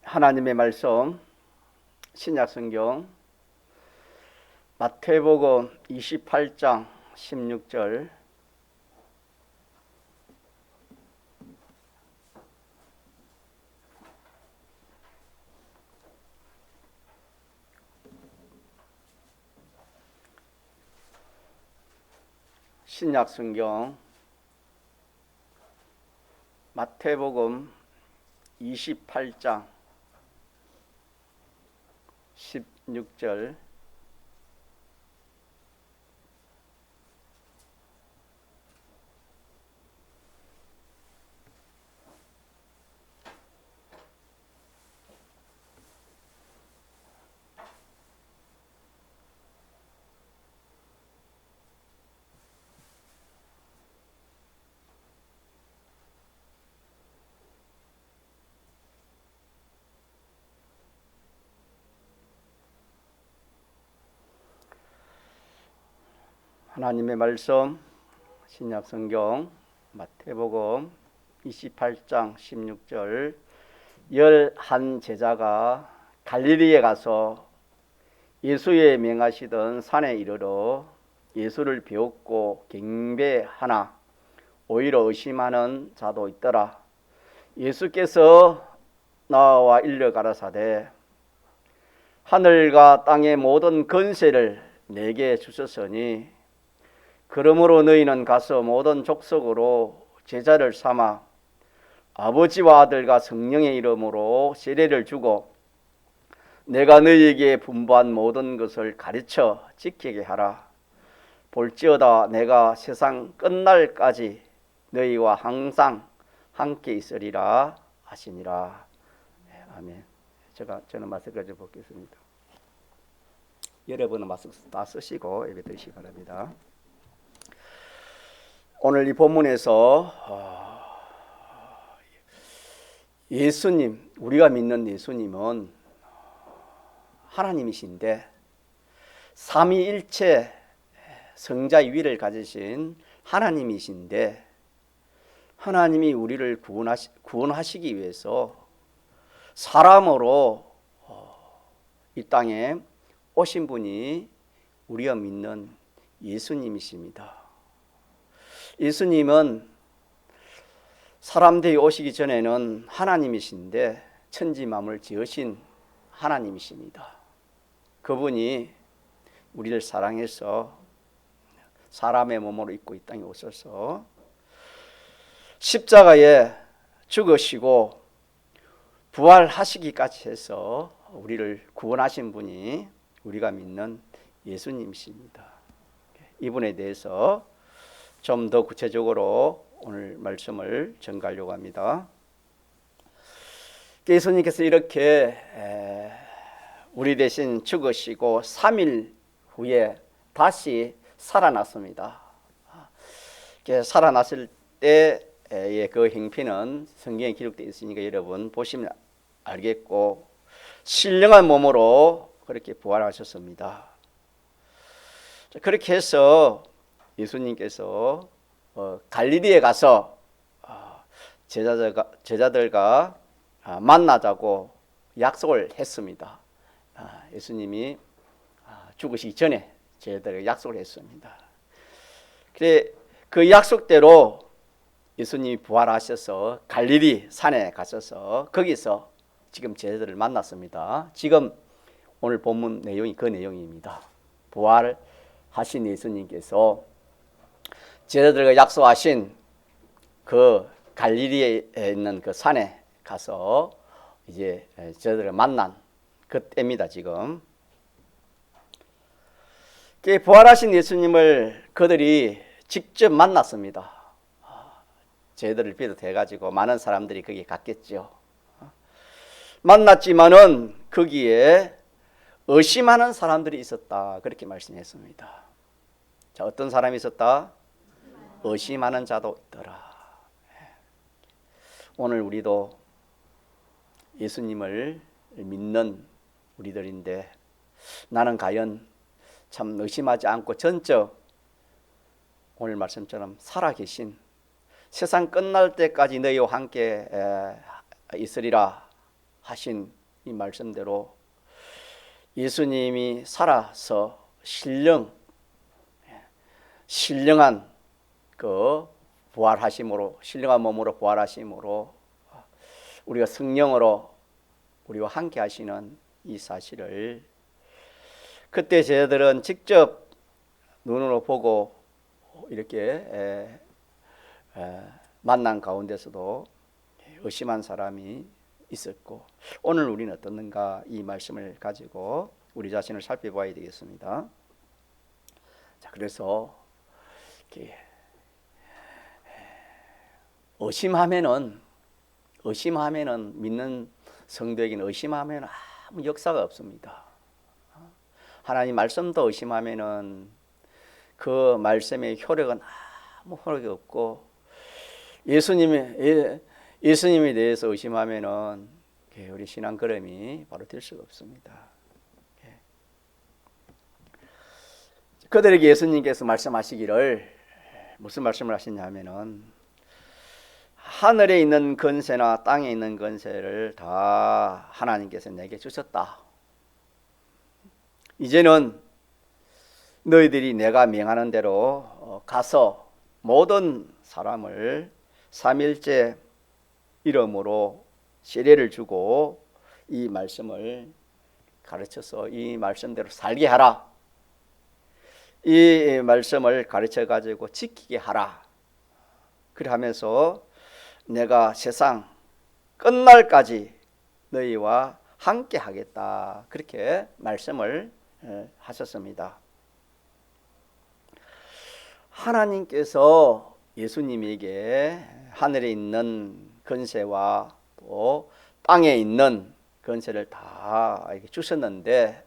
하나님의 말씀 신약성경 마태복음 28장 16절 신약성경 마태복음 28장 16절 하나님의 말씀 신약성경 마태복음 28장 16절 11 제자가 갈릴리에 가서 예수의 명하시던 산에 이르러 예수를 배웠고 경배하나 오히려 의심하는 자도 있더라. 예수께서 나와 일러 가라사대 하늘과 땅의 모든 권세를 내게 주셨으니 그러므로 너희는 가서 모든 족속으로 제자를 삼아 아버지와 아들과 성령의 이름으로 세례를 주고 내가 너희에게 분부한 모든 것을 가르쳐 지키게 하라. 볼지어다 내가 세상 끝날까지 너희와 항상 함께 있으리라 하시니라. 아멘. 저는 마스크를 벗겠습니다. 여러분은 마스크 다 쓰시고 예배 드리시기 바랍니다. 오늘 이 본문에서 예수님, 우리가 믿는 예수님은 하나님이신데 삼위일체 성자의 위를 가지신 하나님이신데 하나님이 우리를 구원하시기 위해서 사람으로 이 땅에 오신 분이 우리가 믿는 예수님이십니다. 예수님은 사람들이 오시기 전에는 하나님이신데 천지만물을 지으신 하나님이십니다. 그분이 우리를 사랑해서 사람의 몸으로 입고 이 땅에 오셔서 십자가에 죽으시고 부활하시기까지 해서 우리를 구원하신 분이 우리가 믿는 예수님이십니다. 이분에 대해서 좀 더 구체적으로 오늘 말씀을 전가하려고 합니다. 예수님께서 이렇게 우리 대신 죽으시고 3일 후에 다시 살아났습니다. 살아났을 때의 그 행편은 성경에 기록되어 있으니까 여러분 보시면 알겠고 신령한 몸으로 그렇게 부활하셨습니다. 그렇게 해서 예수님께서 갈릴리에 가서 제자들과 만나자고 약속을 했습니다. 예수님이 죽으시기 전에 제자들에게 약속을 했습니다. 그래 그 약속대로 예수님이 부활하셔서 갈릴리 산에 가셔서 거기서 지금 제자들을 만났습니다. 지금 오늘 본문 내용이 그 내용입니다. 부활하신 예수님께서 제자들과 약속하신 그 갈릴리에 있는 그 산에 가서 이제 제자들을 만난 그때입니다. 지금 부활하신 예수님을 그들이 직접 만났습니다. 제자들을 비롯해 가지고 많은 사람들이 거기에 갔겠죠. 만났지만은 거기에 의심하는 사람들이 있었다 그렇게 말씀했습니다. 자, 어떤 사람이 있었다? 의심하는 자도 있더라. 오늘 우리도 예수님을 믿는 우리들인데 나는 과연 참 의심하지 않고 전적 오늘 말씀처럼 살아계신 세상 끝날 때까지 너희와 함께 있으리라 하신 이 말씀대로 예수님이 살아서 신령한 그 부활하심으로, 신령한 몸으로 부활하심으로 우리가 성령으로 우리와 함께 하시는 이 사실을 그때 저희들은 직접 눈으로 보고 이렇게 만난 가운데서도 의심한 사람이 있었고, 오늘 우리는 어떻는가 이 말씀을 가지고 우리 자신을 살펴봐야 되겠습니다. 자, 그래서 이렇게 의심하면은 믿는 성도에게는 의심하면 아무 역사가 없습니다. 하나님 말씀도 의심하면은 그 말씀의 효력은 아무 효력이 없고, 예수님에 대해서 의심하면은 우리 신앙 걸음이 바로 될 수가 없습니다. 그들에게 예수님께서 말씀하시기를 무슨 말씀을 하시냐면은 하늘에 있는 권세나 땅에 있는 권세를 다 하나님께서 내게 주셨다. 이제는 너희들이 내가 명하는 대로 가서 모든 사람을 삼일째 이름으로 세례를 주고 이 말씀을 가르쳐서 이 말씀대로 살게 하라. 이 말씀을 가르쳐 가지고 지키게 하라. 그래 하면서 내가 세상 끝날까지 너희와 함께 하겠다. 그렇게 말씀을 하셨습니다. 하나님께서 예수님에게 하늘에 있는 권세와 또 땅에 있는 권세를 다 주셨는데,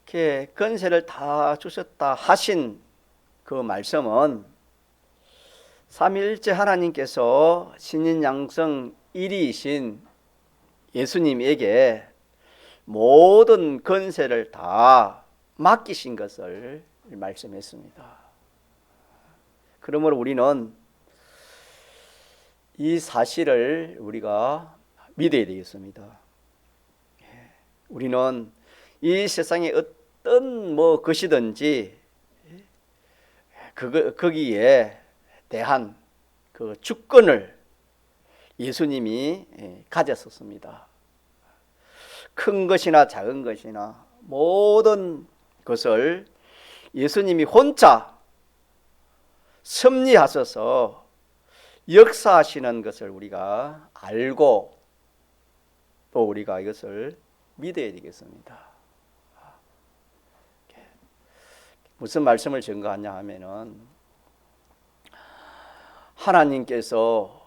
이렇게 권세를 다 주셨다 하신 그 말씀은 삼위일체 하나님께서 신인양성 1위이신 예수님에게 모든 권세를 다 맡기신 것을 말씀했습니다. 그러므로 우리는 이 사실을 우리가 믿어야 되겠습니다. 우리는 이 세상에 어떤 것이든지 거기에 대한 그 주권을 예수님이 가졌었습니다. 큰 것이나 작은 것이나 모든 것을 예수님이 혼자 섭리하셔서 역사하시는 것을 우리가 알고 또 우리가 이것을 믿어야 되겠습니다. 무슨 말씀을 증거하냐 하면은 하나님께서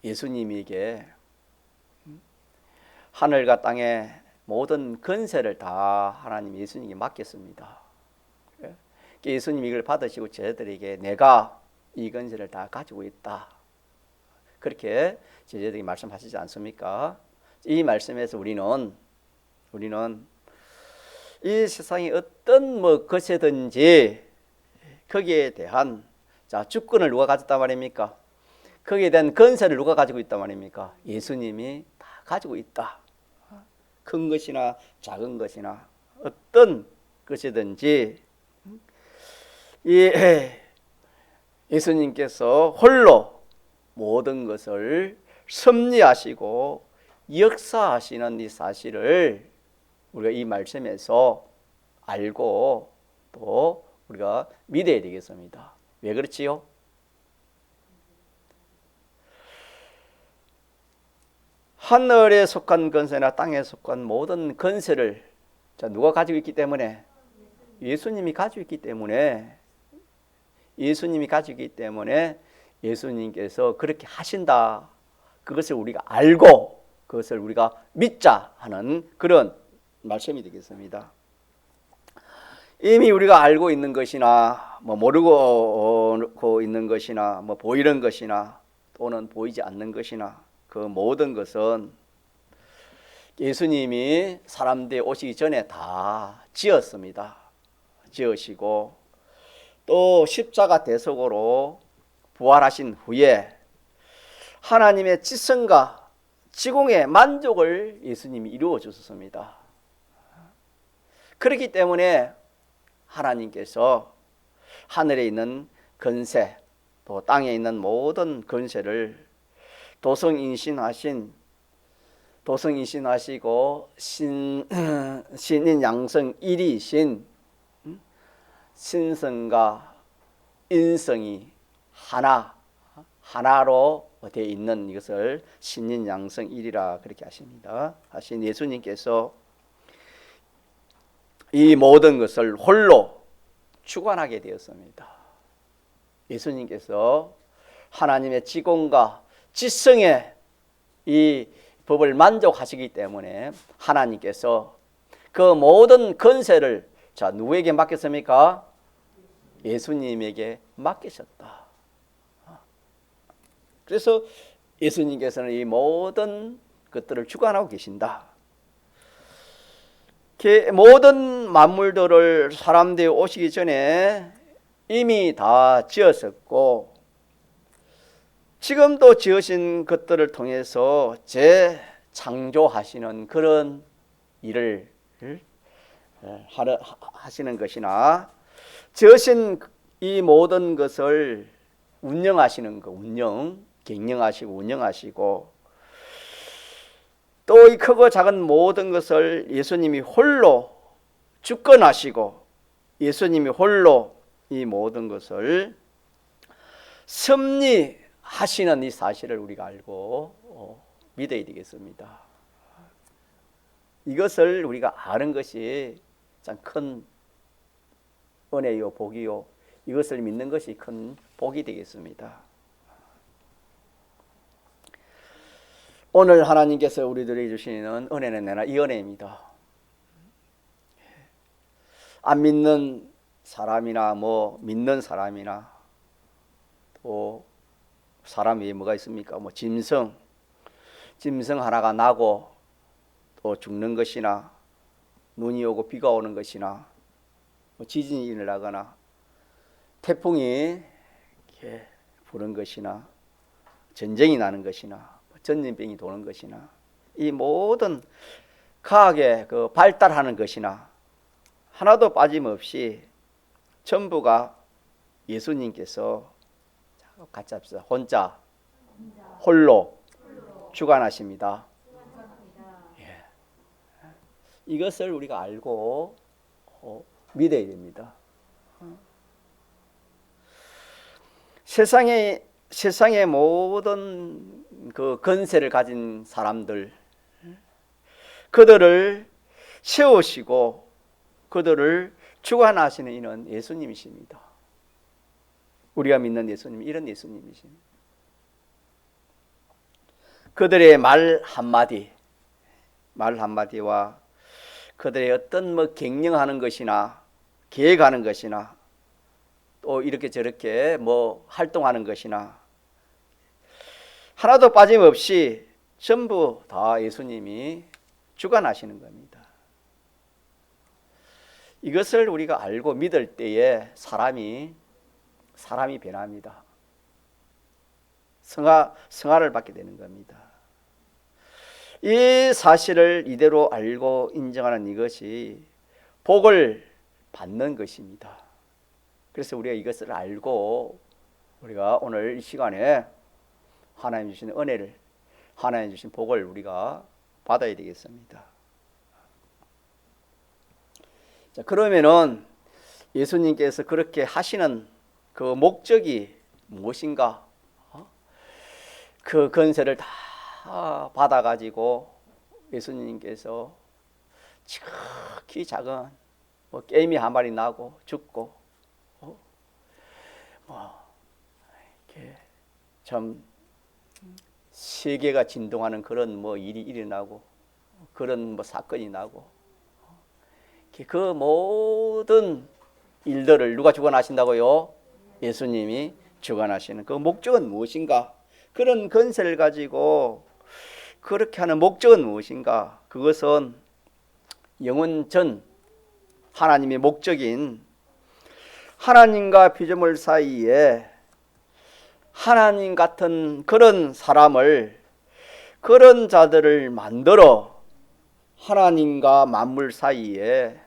예수님에게 하늘과 땅의 모든 권세를 다 하나님 예수님에게 맡겼습니다. 예수님이 이걸 받으시고 제자들에게 내가 이 권세를 다 가지고 있다. 그렇게 제자들에게 말씀하시지 않습니까? 이 말씀에서 우리는 이 세상에 어떤 것이든지 거기에 대한 주권을 누가 가졌단 말입니까? 거기에 대한 권세를 누가 가지고 있단 말입니까? 예수님이 다 가지고 있다. 큰 것이나 작은 것이나 어떤 것이든지 예수님께서 홀로 모든 것을 섭리하시고 역사하시는 이 사실을 우리가 이 말씀에서 알고 또 우리가 믿어야 되겠습니다. 왜 그렇지요? 하늘에 속한 권세나 땅에 속한 모든 권세를 누가 가지고 있기 때문에? 예수님이 가지고 있기 때문에 예수님께서 그렇게 하신다. 그것을 우리가 알고 그것을 우리가 믿자 하는 그런 말씀이 되겠습니다. 이미 우리가 알고 있는 것이나 모르고 있는 것이나 보이는 것이나 또는 보이지 않는 것이나 그 모든 것은 예수님이 사람들이 오시기 전에 다 지었습니다. 지으시고 또 십자가 대속으로 부활하신 후에 하나님의 지성과 지공의 만족을 예수님이 이루어 주셨습니다. 그렇기 때문에 하나님께서 하늘에 있는 권세, 또 땅에 있는 모든 권세를 도성인신하시고 신인 양성 일이신 신성과 인성이 하나로 되어 있는 이것을 신인 양성 일이라 그렇게 하신 예수님께서 이 모든 것을 홀로 주관하게 되었습니다. 예수님께서 하나님의 지공과 지성의 이 법을 만족하시기 때문에 하나님께서 그 모든 권세를 누구에게 맡겼습니까? 예수님에게 맡기셨다. 그래서 예수님께서는 이 모든 것들을 주관하고 계신다. 모든 만물들을 사람들이 오시기 전에 이미 다 지었었고 지금도 지으신 것들을 통해서 재창조하시는 그런 일을 하시는 것이나 지으신 이 모든 것을 운영하시는 것, 경영하시고 운영하시고 또 이 크고 작은 모든 것을 예수님이 홀로 주권하시고 예수님이 홀로 이 모든 것을 섭리하시는 이 사실을 우리가 알고 믿어야 되겠습니다. 이것을 우리가 아는 것이 참 큰 은혜요 복이요, 이것을 믿는 것이 큰 복이 되겠습니다. 오늘 하나님께서 우리들에게 주시는 은혜는 내나 이 은혜입니다. 안 믿는 사람이나 믿는 사람이나 또 사람 위에 뭐가 있습니까? 짐승 하나가 나고 또 죽는 것이나 눈이 오고 비가 오는 것이나 지진이 일어나거나 태풍이 이렇게 부는 것이나 전쟁이 나는 것이나 전염병이 도는 것이나 이 모든 과학의 발달하는 것이나 하나도 빠짐없이 전부가 예수님께서 같이 합시다. 홀로 주관하십니다. 예. 이것을 우리가 알고 믿어야 됩니다. 세상의 모든 그 권세를 가진 사람들, 그들을 세우시고 그들을 주관하시는 이는 예수님이십니다. 우리가 믿는 예수님, 이런 예수님이십니다. 그들의 말 한마디와 그들의 어떤 경영하는 것이나 계획하는 것이나 또 이렇게 저렇게 활동하는 것이나 하나도 빠짐없이 전부 다 예수님이 주관하시는 겁니다. 이것을 우리가 알고 믿을 때에 사람이 변합니다. 성화를 받게 되는 겁니다. 이 사실을 이대로 알고 인정하는 이것이 복을 받는 것입니다. 그래서 우리가 이것을 알고 우리가 오늘 이 시간에 하나님 주신 은혜를, 하나님 주신 복을 우리가 받아야 되겠습니다. 자, 그러면은 예수님께서 그렇게 하시는 그 목적이 무엇인가? 그 권세를 다 받아가지고 예수님께서 지극히 작은 깨미 한 마리 나고 죽고 이렇게 참 세계가 진동하는 그런 일이 일어나고 그런 사건이 나고 그 모든 일들을 누가 주관하신다고요? 예수님이 주관하시는 그 목적은 무엇인가? 그런 권세를 가지고 그렇게 하는 목적은 무엇인가? 그것은 영원 전 하나님의 목적인 하나님과 피조물 사이에 하나님 같은 그런 사람을 그런 자들을 만들어 하나님과 만물 사이에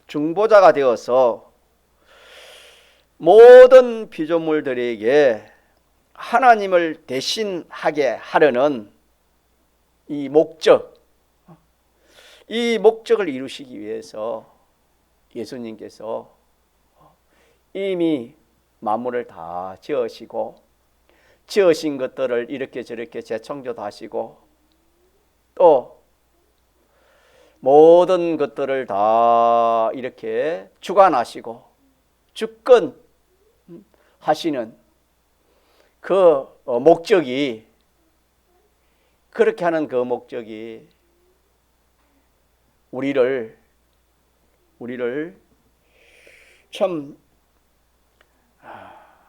중보자가 되어서 모든 피조물들에게 하나님을 대신하게 하려는 이 목적을 이루시기 위해서 예수님께서 이미 만물을 다 지으시고 지으신 것들을 이렇게 저렇게 재창조도 하시고 또 모든 것들을 다 이렇게 주관하시고 주권하시는 그 목적이, 그렇게 하는 그 목적이 우리를 참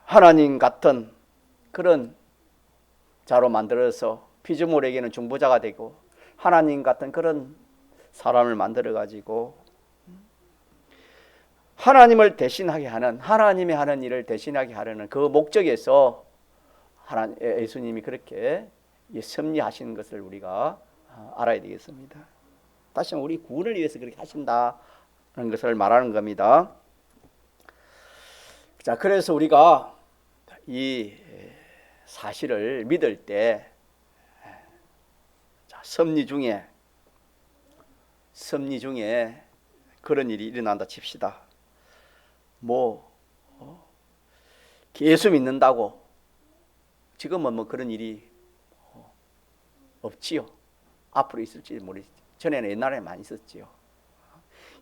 하나님 같은 그런 자로 만들어서 피조물에게는 중보자가 되고 하나님 같은 그런 사람을 만들어 가지고 하나님을 대신하게 하는, 하나님이 하는 일을 대신하게 하려는 그 목적에서 예수님이 그렇게 섭리하시는 것을 우리가 알아야 되겠습니다. 다시 한번 우리 구원을 위해서 그렇게 하신다는 것을 말하는 겁니다. 자, 그래서 우리가 이 사실을 믿을 때 섭리 중에 그런 일이 일어난다 칩시다. 예수 믿는다고 지금은 그런 일이 없지요. 앞으로 있을지 모르겠지. 전에는 옛날에 많이 있었지요.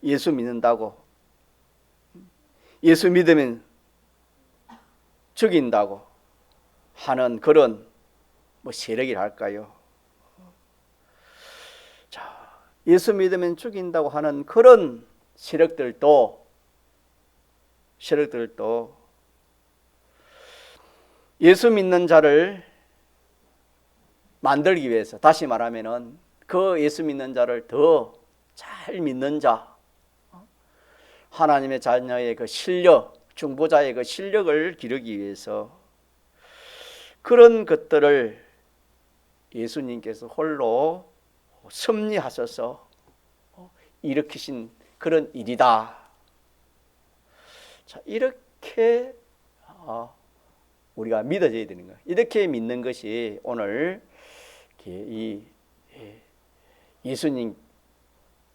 예수 믿는다고, 예수 믿으면 죽인다고 하는 그런 세력이랄까요. 자, 예수 믿으면 죽인다고 하는 그런 세력들도 예수 믿는 자를 만들기 위해서, 다시 말하면은 그 예수 믿는 자를 더 잘 믿는 자, 하나님의 자녀의 그 실력, 중보자의 그 실력을 기르기 위해서 그런 것들을 예수님께서 홀로 섭리하셔서 일으키신 그런 일이다. 자, 이렇게 우리가 믿어져야 되는 거예요. 이렇게 믿는 것이 오늘 이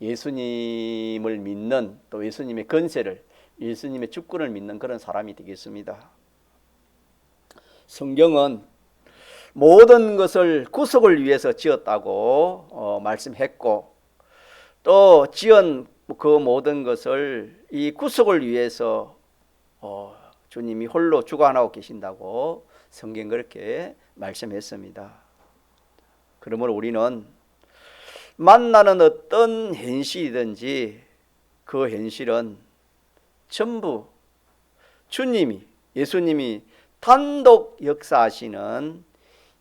예수님을 믿는, 또 예수님의 건세를, 예수님의 주권을 믿는 그런 사람이 되겠습니다. 성경은 모든 것을 구속을 위해서 지었다고 말씀했고, 또 지은 그 모든 것을 이 구속을 위해서 주님이 홀로 주관하고 계신다고 성경 그렇게 말씀했습니다. 그러므로 우리는 만나는 어떤 현실이든지 그 현실은 전부 예수님이 단독 역사하시는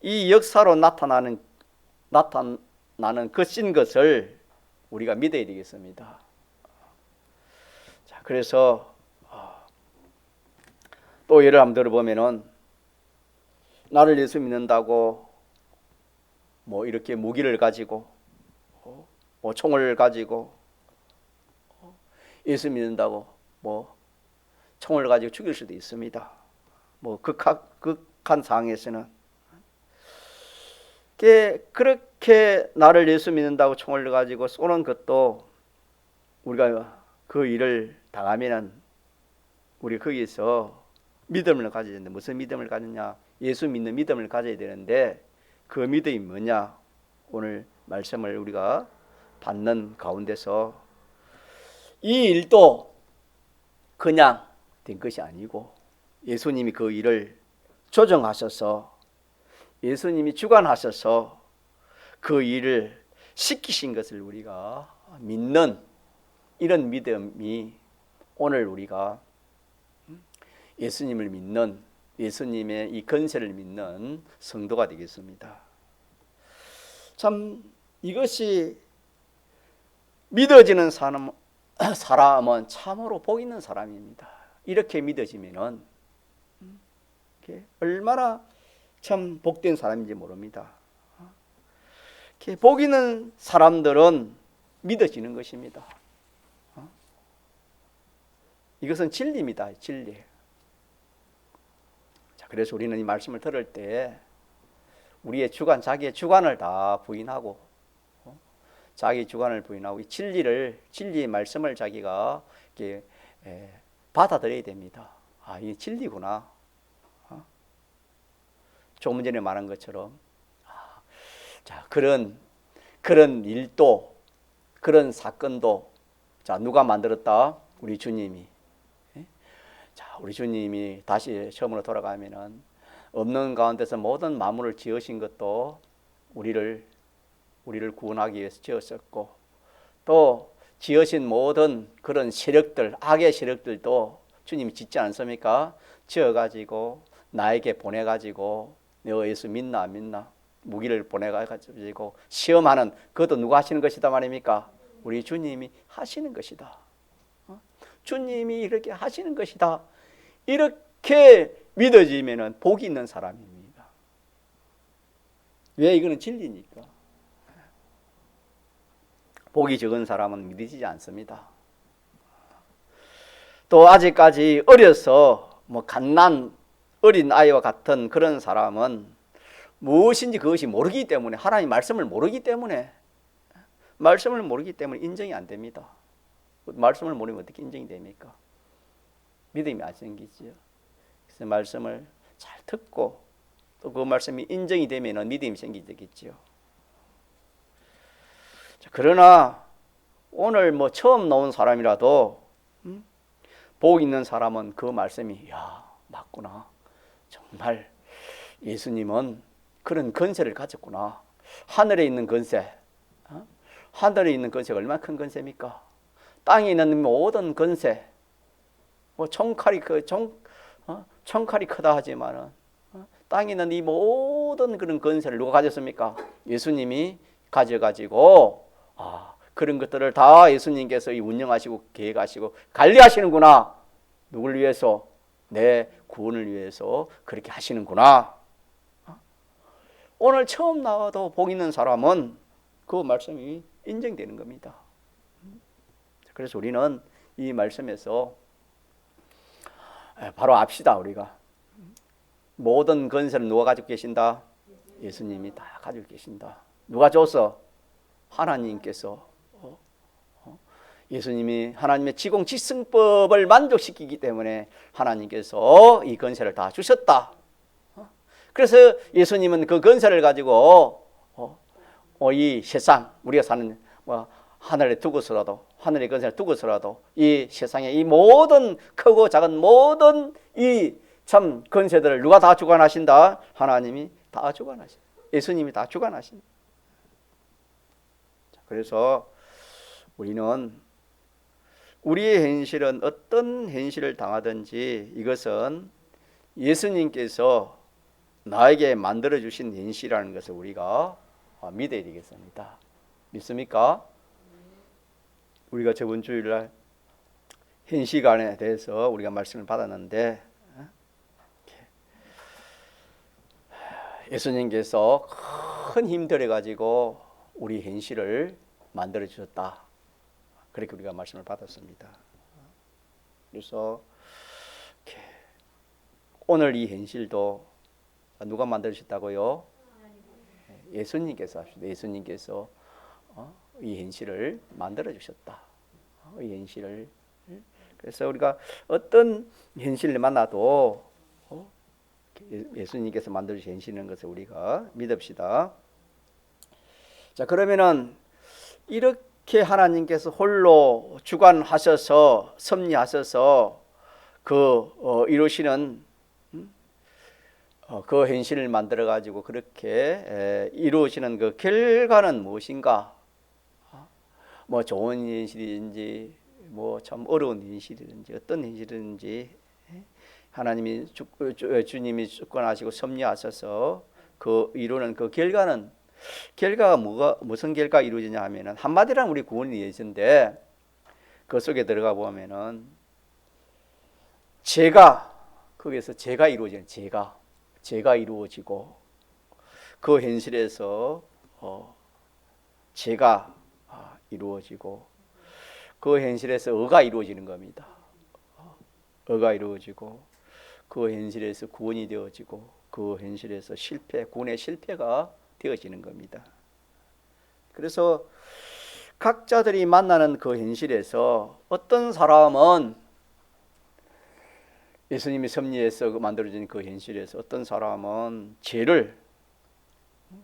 이 역사로 나타나는 것인 것을 우리가 믿어야 되겠습니다. 자, 그래서 또 예를 한번 들어보면은 나를 예수 믿는다고 이렇게 무기를 가지고 총을 가지고 예수 믿는다고 총을 가지고 죽일 수도 있습니다. 극한 상황에서는 그렇게 나를 예수 믿는다고 총을 가지고 쏘는 것도 우리가 그 일을 당하면은 우리 거기서 믿음을 가져야 되는데, 무슨 믿음을 가졌냐? 예수 믿는 믿음을 가져야 되는데 그 믿음이 뭐냐? 오늘 말씀을 우리가 받는 가운데서 이 일도 그냥 된 것이 아니고 예수님이 그 일을 조정하셔서, 예수님이 주관하셔서 그 일을 시키신 것을 우리가 믿는 이런 믿음이 오늘 우리가 예수님을 믿는, 예수님의 이 건세를 믿는 성도가 되겠습니다. 참 이것이 믿어지는 사람은 참으로 복 있는 사람입니다. 이렇게 믿어지면은 얼마나 참 복된 사람인지 모릅니다. 이렇게 복 있는 사람들은 믿어지는 것입니다. 이것은 진리입니다. 진리. 자, 그래서 우리는 이 말씀을 들을 때 우리의 주관, 자기의 주관을 다 부인하고 자기 주관을 부인하고 이 진리의 말씀을 자기가 이렇게 받아들여야 됩니다. 아, 이게 진리구나. 조금 전에 말한 것처럼 자, 그런 일도 그런 사건도 자, 누가 만들었다? 우리 주님이. 자, 우리 주님이 다시 처음으로 돌아가면은 없는 가운데서 모든 만물을 지으신 것도 우리를 구원하기 위해서 지었었고, 또 지으신 모든 그런 세력들, 악의 세력들도 주님이 짓지 않습니까? 지어가지고 나에게 보내가지고 너 예수 믿나 안 믿나 무기를 보내가지고 시험하는, 그것도 누가 하시는 것이다 말입니까? 우리 주님이 하시는 것이다. 주님이 이렇게 하시는 것이다. 이렇게 믿어지면은 복이 있는 사람입니다. 왜? 이거는 진리니까. 복이 적은 사람은 믿어지지 않습니다. 또 아직까지 어려서 갓난 어린 아이와 같은 그런 사람은 무엇인지 그것이 모르기 때문에, 하나님 말씀을 모르기 때문에 인정이 안 됩니다. 말씀을 모르면 어떻게 인정이 됩니까? 믿음이 안 생기지요. 그래서 말씀을 잘 듣고 또 그 말씀이 인정이 되면 믿음이 생기겠지요. 그러나 오늘 처음 나온 사람이라도 복 있는 사람은 그 말씀이 맞구나. 정말 예수님은 그런 권세를 가졌구나. 하늘에 있는 권세, 하늘에 있는 권세가 얼마나 큰 권세입니까? 땅에 있는 모든 권세, 총칼이 크다 하지만은 땅에 있는 이 모든 그런 권세를 누가 가졌습니까? 예수님이 가져가지고 그런 것들을 다 예수님께서 운영하시고 계획하시고 관리하시는구나. 누굴 위해서? 내 구원을 위해서 그렇게 하시는구나. 오늘 처음 나와도 복 있는 사람은 그 말씀이 인정되는 겁니다. 그래서 우리는 이 말씀에서 바로 압시다. 우리가 모든 권세를 누가 가지고 계신다? 예수님이 다 가지고 계신다. 누가 줬어? 하나님께서. 예수님이 하나님의 지공지승법을 만족시키기 때문에 하나님께서 이 권세를 다 주셨다. 그래서 예수님은 그 권세를 가지고 이 세상, 우리가 사는 하늘에 두고서라도, 하늘의 권세를 두고서라도 이 세상의 이 모든 크고 작은 모든 이 참 권세들을 누가 다 주관하신다? 하나님이 다 주관하신다. 예수님이 다 주관하신다. 그래서 우리는 우리의 현실은 어떤 현실을 당하든지 이것은 예수님께서 나에게 만들어주신 현실이라는 것을 우리가 믿어야 되겠습니다. 믿습니까? 우리가 저번 주일날 현시간에 대해서 우리가 말씀을 받았는데 예수님께서 큰 힘 들여가지고 우리 현실을 만들어주셨다. 그렇게 우리가 말씀을 받았습니다. 그래서 오늘 이 현실도 누가 만들어주셨다고요? 예수님께서 하셨다. 예수님께서 이 현실을 만들어주셨다. 이 현실을. 그래서 우리가 어떤 현실을 만나도 예수님께서 만들어주신 현실인 것을 우리가 믿읍시다. 자, 그러면은 이렇게 하나님께서 홀로 주관하셔서 섭리하셔서 이루시는 그 현실을 만들어 가지고 그렇게 이루어지는 그 결과는 무엇인가? 좋은 현실인지 참 어려운 현실이든지 어떤 현실이든지 하나님이 주님이 주권하시고 섭리하셔서 그 이루는 그 결과가 무슨 결과가 이루어지냐 하면은 한마디로 우리 구원이 이루어진데 그 속에 들어가 보면은 거기에서 죄가 이루어지는 죄가 이루어지고 그 현실에서 죄가 이루어지고 그 현실에서 의가 이루어지는 겁니다. 의가 이루어지고 그 현실에서 구원이 되어지고 그 현실에서 구원의 실패가 되어지는 겁니다. 그래서 각자들이 만나는 그 현실에서 어떤 사람은 예수님이 섭리해서 만들어진 그 현실에서 어떤 사람은 죄를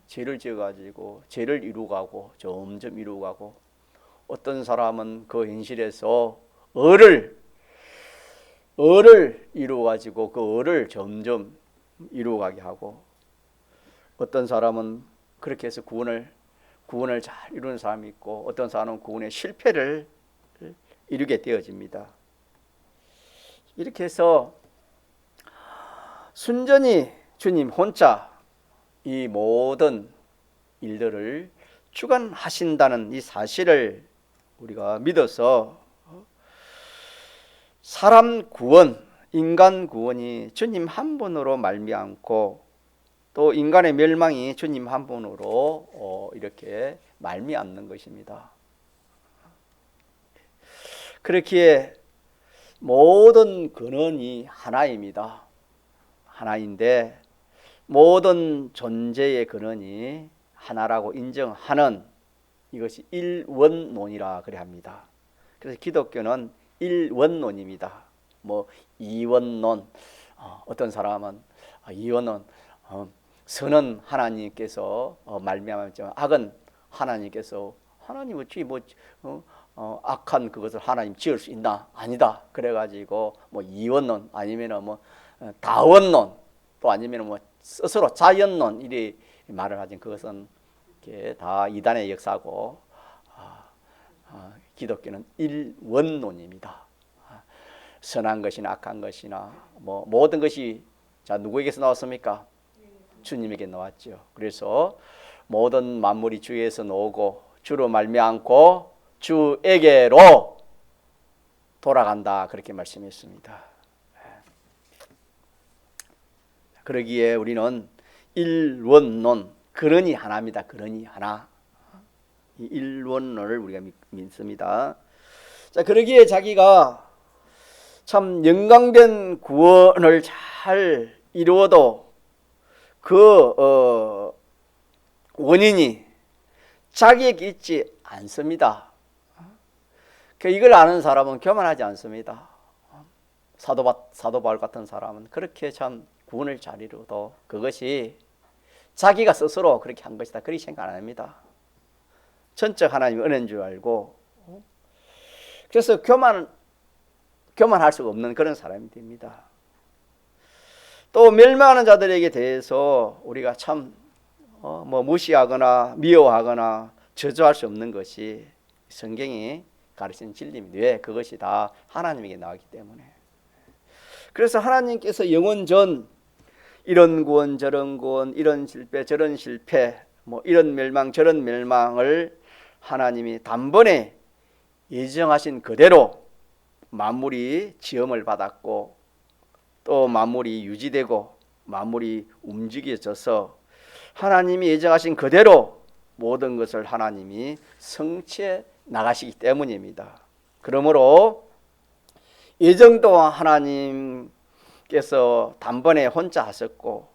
지어가지고 죄를 이루어가고 점점 이루어가고, 어떤 사람은 그 현실에서 의를 이루어가지고 그 의를 점점 이루어가게 하고, 어떤 사람은 그렇게 해서 구원을 잘 이루는 사람이 있고, 어떤 사람은 구원의 실패를 이루게 되어집니다. 이렇게 해서 순전히 주님 혼자 이 모든 일들을 주관하신다는 이 사실을 우리가 믿어서 사람 구원, 인간 구원이 주님 한 분으로 말미암고 또 인간의 멸망이 주님 한 분으로 이렇게 말미암는 것입니다. 그렇기에 모든 근원이 하나입니다. 하나인데 모든 존재의 근원이 하나라고 인정하는 이것이 일원론이라 그래 합니다. 그래서 기독교는 일원론입니다. 뭐 이원론, 어떤 사람은 이원론, 선은 하나님께서 말미암았지만 악은 하나님께서, 하나님 어찌 악한 그것을 하나님 지을 수 있나? 아니다. 그래가지고 뭐 이원론 아니면은 뭐 다원론, 또 아니면은 뭐 스스로 자연론 이리 말을 하진, 그것은 다 이단의 역사고, 기독교는 일원론입니다. 선한 것이나 악한 것이나 뭐 모든 것이 자 누구에게서 나왔습니까? 주님에게 나왔죠. 그래서 모든 만물이 주에서 나오고 주로 말미암고 주에게로 돌아간다, 그렇게 말씀했습니다. 그러기에 우리는 일원론, 근원이 하나입니다. 근원이 하나. 이 일원론을 우리가 믿습니다. 자, 그러기에 자기가 참 영광된 구원을 잘 이루어도 그 원인이 자기에게 있지 않습니다. 이걸 아는 사람은 교만하지 않습니다. 사도 바울 같은 사람은 그렇게 참 구원을 잘 이루어도 그것이 자기가 스스로 그렇게 한 것이다, 그렇게 생각 안 합니다. 전적 하나님 은혜인 줄 알고, 그래서 교만할 수가 없는 그런 사람이 됩니다. 또 멸망하는 자들에게 대해서 우리가 참 무시하거나 미워하거나 저주할 수 없는 것이 성경이 가르치는 진리입니다. 왜? 그것이 다 하나님에게 나왔기 때문에. 그래서 하나님께서 영원 전 이런 구원 저런 구원, 이런 실패 저런 실패, 뭐 이런 멸망 저런 멸망을 하나님이 단번에 예정하신 그대로 만물이 지음을 받았고, 또 만물이 유지되고 만물이 움직여져서 하나님이 예정하신 그대로 모든 것을 하나님이 성취해 나가시기 때문입니다. 그러므로 예정 또한 하나님께서 단번에 혼자 하셨고,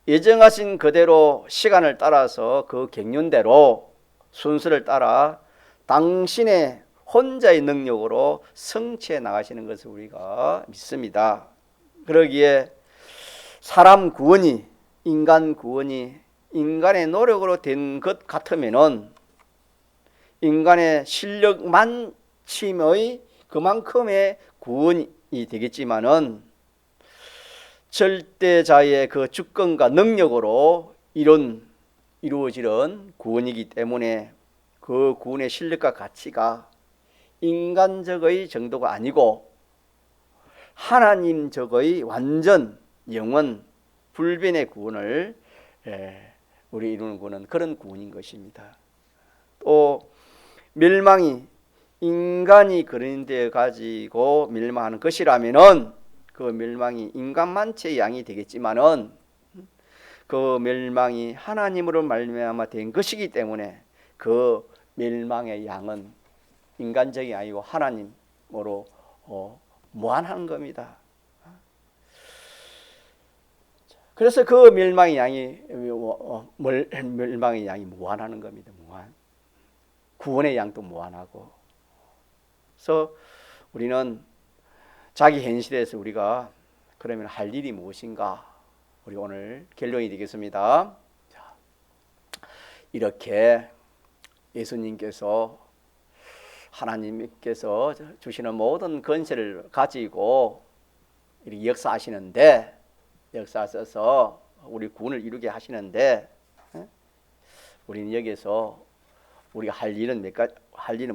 예정하신 그대로 시간을 따라서 그 경륜대로 순서를 따라 당신의 혼자의 능력으로 성취해 나가시는 것을 우리가 믿습니다. 그러기에 사람 구원이, 인간 구원이 인간의 노력으로 된 것 같으면은 인간의 실력만침의 그만큼의 구원이 되겠지만은 절대자의 그 주권과 능력으로 이루어지는 구원이기 때문에 그 구원의 실력과 가치가 인간적의 정도가 아니고 하나님적의 완전 영원 불변의 구원을 우리 이루는 구원은 그런 구원인 것입니다. 또 멸망이 인간이 그런 데 가지고 멸망하는 것이라면은 그 멸망이 인간만치의 양이 되겠지만은 그 멸망이 하나님으로 말미암아 된 것이기 때문에 그 멸망의 양은 인간적이 아니고 하나님으로 무한한 겁니다. 그래서 그 멸망의 양이 무한하는 겁니다. 무한. 구원의 양도 무한하고. 그래서 우리는 자기 현실에서 우리가 그러면 할 일이 무엇인가? 우리 오늘 결론이 되겠습니다. 자, 이렇게 예수님께서 하나님께서 주시는 모든 권세를 가지고 이렇게 역사하시는데, 역사하셔서 우리 구원을 이루게 하시는데, 우리는 여기서 우리가 할 일은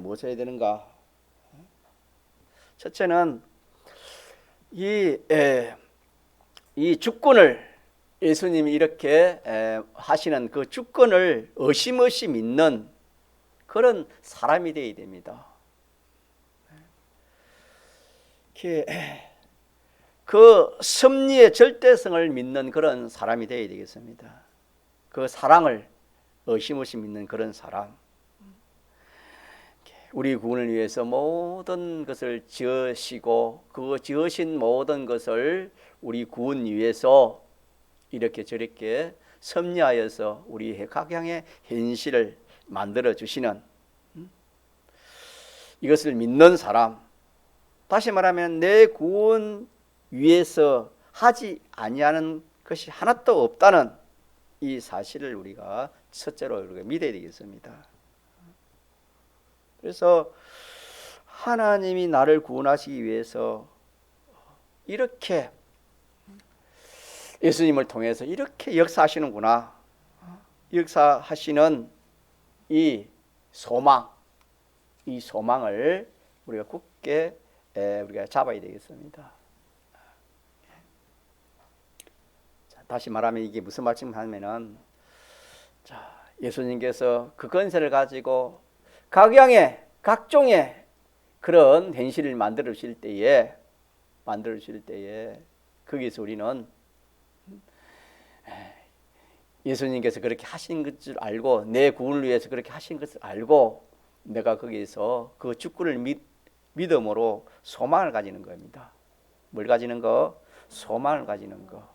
무엇을 해야 되는가? 첫째는 이 주권을 예수님이 이렇게 하시는 그 주권을 의심없이 믿는 그런 사람이 되어야 됩니다. 그 섭리의 절대성을 믿는 그런 사람이 되어야 되겠습니다. 그 사랑을 의심 없이 믿는 그런 사람. 우리 구원을 위해서 모든 것을 지으시고 그 지으신 모든 것을 우리 구원 위해서 이렇게 저렇게 섭리하여서 우리 각양의 현실을 만들어 주시는 이것을 믿는 사람. 다시 말하면 내 구원 위해서 하지 아니하는 것이 하나도 없다는 이 사실을 우리가 첫째로 우리가 믿어야 되겠습니다. 그래서 하나님이 나를 구원하시기 위해서 이렇게 예수님을 통해서 이렇게 역사하시는구나. 역사하시는 이 소망, 이 소망을 우리가 굳게 우리가 잡아야 되겠습니다. 자, 다시 말하면 이게 무슨 말씀하면은, 자, 예수님께서 그 권세를 가지고 각종의 그런 현실을 만들어 주실 때에 거기서 우리는 예수님께서 그렇게 하신 것을 알고 내 구원을 위해서 그렇게 하신 것을 알고 내가 거기에서 그 주권을 믿음으로 소망을 가지는 겁니다. 뭘 가지는 거? 소망을 가지는 거.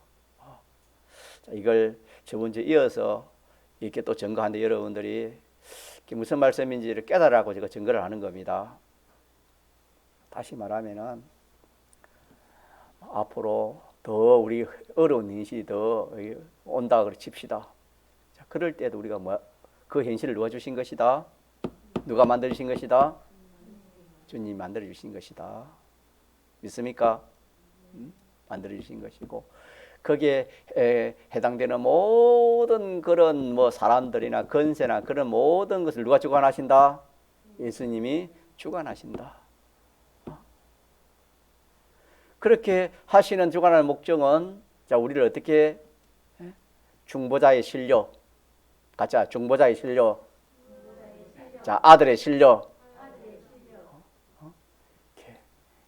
자, 이걸 저번 주에 이어서 이렇게 또 증거하는데 여러분들이 무슨 말씀인지를 깨달으라고 제가 증거를 하는 겁니다. 다시 말하면은 앞으로 더 우리 어려운 현실이 더 온다 그래 칩시다. 자, 그럴 때도 우리가 그 현실을 누가 주신 것이다? 누가 만들어 주신 것이다? 주님 만들어 주신 것이다. 믿습니까? 만들어 주신 것이고 거기에 해당되는 모든 그런 사람들이나 건세나 그런 모든 것을 누가 주관하신다? 예수님이 주관하신다. 그렇게 하시는 주관하는 목적은, 자, 우리를 어떻게 중보자의 신료, 가자, 중보자의 신료, 자, 아들의 신료,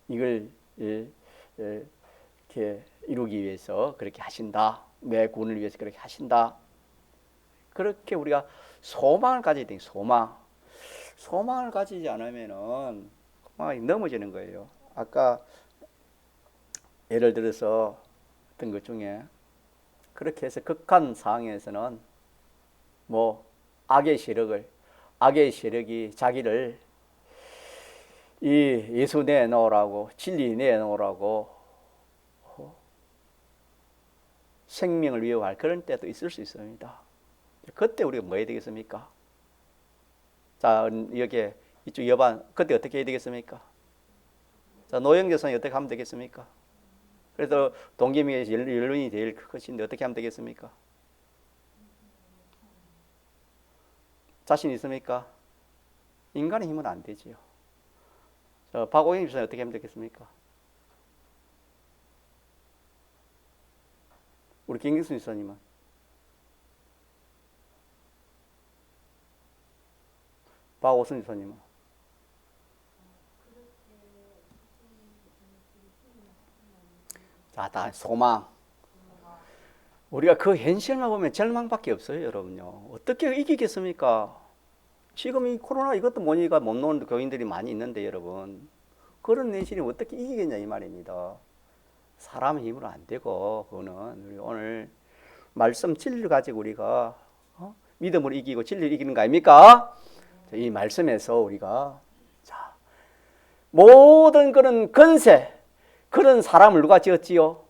이걸 이렇게 이루기 위해서 그렇게 하신다. 내 구원을 위해서 그렇게 하신다. 그렇게 우리가 소망을 가져야 돼요. 소망을 가지지 않으면은 넘어지는 거예요. 아까 예를 들어서 어떤 것 중에 그렇게 해서 극한 상황에서는 악의 세력이 자기를 이 예수 내놓으라고, 진리 내놓으라고 생명을 위협할 그런 때도 있을 수 있습니다. 그때 우리가 뭐 해야 되겠습니까? 자, 여기 이쪽 여반, 그때 어떻게 해야 되겠습니까? 자, 노영교선이 어떻게 하면 되겠습니까? 그래서 동기미의 연륜이 제일 크신데 어떻게 하면 되겠습니까? 자신 있습니까? 인간의 힘은 안 되지요. 자, 박오영 집사님 어떻게 하면 되겠습니까? 우리 김경순 집사님은? 박오순 집사님은? 자, 다 소망. 우리가 그 현실만 보면 절망밖에 없어요, 여러분요. 어떻게 이기겠습니까? 지금 이 코로나 이것도 뭐니까 못 노는 교인들이 많이 있는데 여러분, 그런 내신이 어떻게 이기겠냐 이 말입니다. 사람 힘으로 안 되고, 그거는 우리 오늘 말씀 진리를 가지고 우리가 믿음으로 이기고 진리를 이기는 거 아닙니까? 이 말씀에서 우리가 자, 모든 그런 건세, 그런 사람을 누가 지었지요?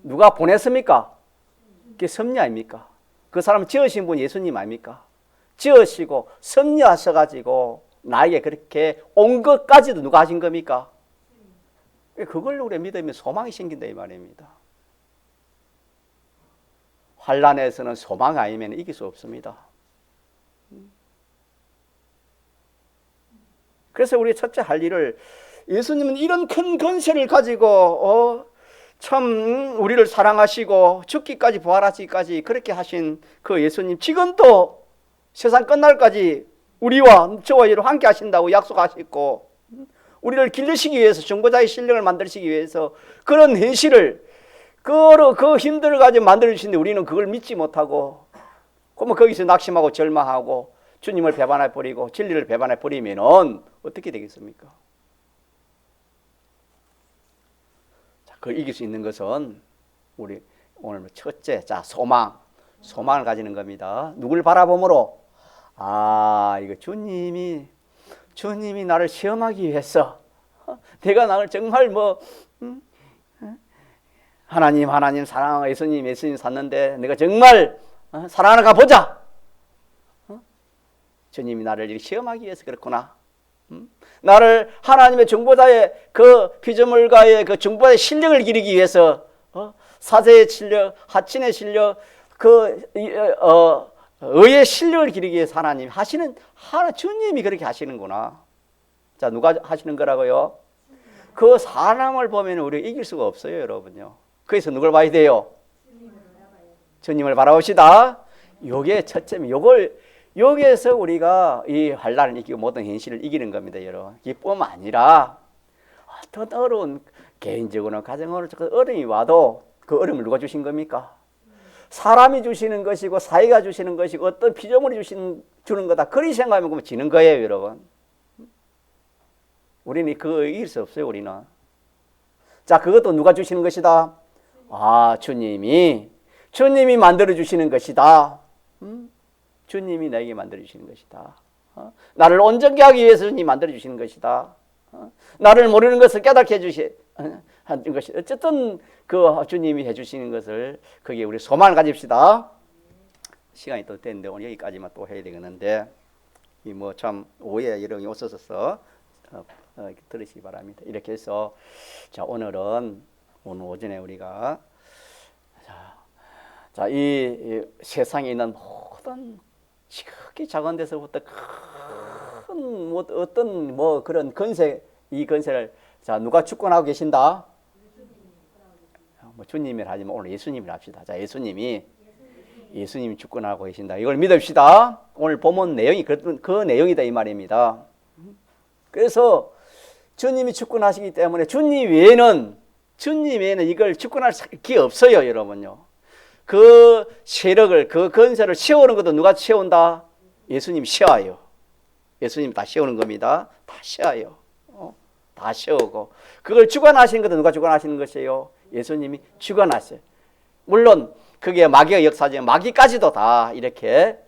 누가 보냈습니까? 그게 섭리 아닙니까? 그 사람 지으신 분 예수님 아닙니까? 지으시고 섭리하셔가지고 나에게 그렇게 온 것까지도 누가 하신 겁니까? 그걸 우리가 믿으면 소망이 생긴다 이 말입니다. 환난에서는 소망 아니면 이길 수 없습니다. 그래서 우리 첫째 할 일을, 예수님은 이런 큰 권세를 가지고 참 우리를 사랑하시고 죽기까지 부활하시기까지 그렇게 하신 그 예수님, 지금도 세상 끝날까지 우리와 저와 여러분 함께 하신다고 약속하셨고, 우리를 기르시기 위해서, 중보자의 신령을 만드시기 위해서 그런 현실을 그 힘들을 가지고 만들어주시는데 우리는 그걸 믿지 못하고, 그러면 거기서 낙심하고 절망하고 주님을 배반해 버리고 진리를 배반해 버리면은 어떻게 되겠습니까? 자, 그걸 이길 수 있는 것은 우리 오늘 첫째, 자, 소망을 가지는 겁니다. 누굴 바라봄으로? 이거 주님이 나를 시험하기 위해서, 내가 나를 정말 하나님 사랑하고 예수님 샀는데 내가 정말 사랑하는가 보자. 주님이 나를 이렇게 시험하기 위해서 그렇구나. 나를 하나님의 중보자의 그 피조물과의 그 중보자의 실력을 기르기 위해서, 사제의 실력, 하친의 실력, 의의 실력을 기르기 위해서 하나님 주님이 그렇게 하시는구나. 자, 누가 하시는 거라고요? 그 사람을 보면 우리가 이길 수가 없어요, 여러분요. 그래서 누굴 봐야 돼요? 주님을 바라봅시다. 요게 첫째면, 여기에서 우리가 이 환난을 이기고 모든 현실을 이기는 겁니다, 여러분. 이뿐만 아니라 어떤 어려운, 개인적으로는 가정으로 어려움이 와도 그 어려움을 누가 주신 겁니까? 사람이 주시는 것이고 사회가 주시는 것이고 어떤 피조물이 주는 거다. 그리 생각하면 그러면 지는 거예요, 여러분. 우리는 그거 이길 수 없어요, 우리는. 자, 그것도 누가 주시는 것이다? 주님이 만들어 주시는 것이다. 주님이 나에게 만들어 주시는 것이다. 나를 온전케 하기 위해서 주님이 만들어 주시는 것이다. 나를 모르는 것을 깨닫게 하는 것이, 어쨌든 그 주님이 해주시는 것을, 거기에 우리 소망을 가집시다. 시간이 또 됐는데 오늘 여기까지만 또 해야 되겠는데, 이 참 오해 여러 개 없어서 들으시기 바랍니다. 이렇게 해서, 자, 오늘 오전에 우리가 이 세상에 있는 모든 지극히 작은 데서부터 큰 어떤 그런 건세, 이 건세를, 자, 누가 주권하고 계신다? 주님이라 하지만 오늘 예수님이라 합시다. 자, 예수님이 주권하고 계신다. 이걸 믿읍시다. 오늘 본문 내용이 그 내용이다 이 말입니다. 그래서 주님이 주권하시기 때문에 주님 외에는 이걸 주권할 게 없어요, 여러분요. 그 세력을, 그 건세를 세우는 것도 누가 세운다? 예수님이 세워요. 예수님이 다 세우는 겁니다. 다 세워요. 다 세우고, 그걸 주관하시는 것도 누가 주관하시는 것이에요? 예수님이 주관하세요. 물론 그게 마귀의 역사죠. 마귀까지도 다 이렇게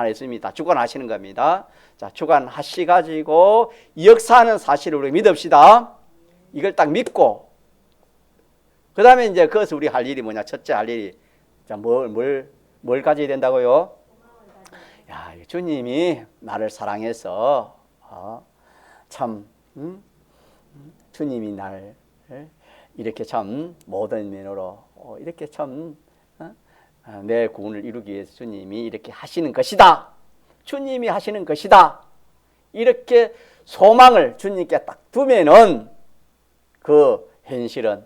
예수님이 다 주관하시는 겁니다. 자, 주관하시가지고 역사하는 사실을 우리 믿읍시다. 이걸 딱 믿고, 그 다음에 이제 그것을 우리 할 일이 뭐냐? 첫째 할 일이, 자, 뭘 가져야 된다고요? 주님이 나를 사랑해서, 주님이 나를 이렇게 참 모든 면으로 이렇게 참 내 구원을 이루기 위해서 주님이 이렇게 하시는 것이다. 주님이 하시는 것이다. 이렇게 소망을 주님께 딱 두면은 그 현실은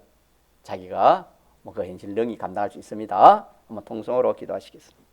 자기가 그 현실 능히 감당할 수 있습니다. 한번 통성으로 기도하시겠습니다.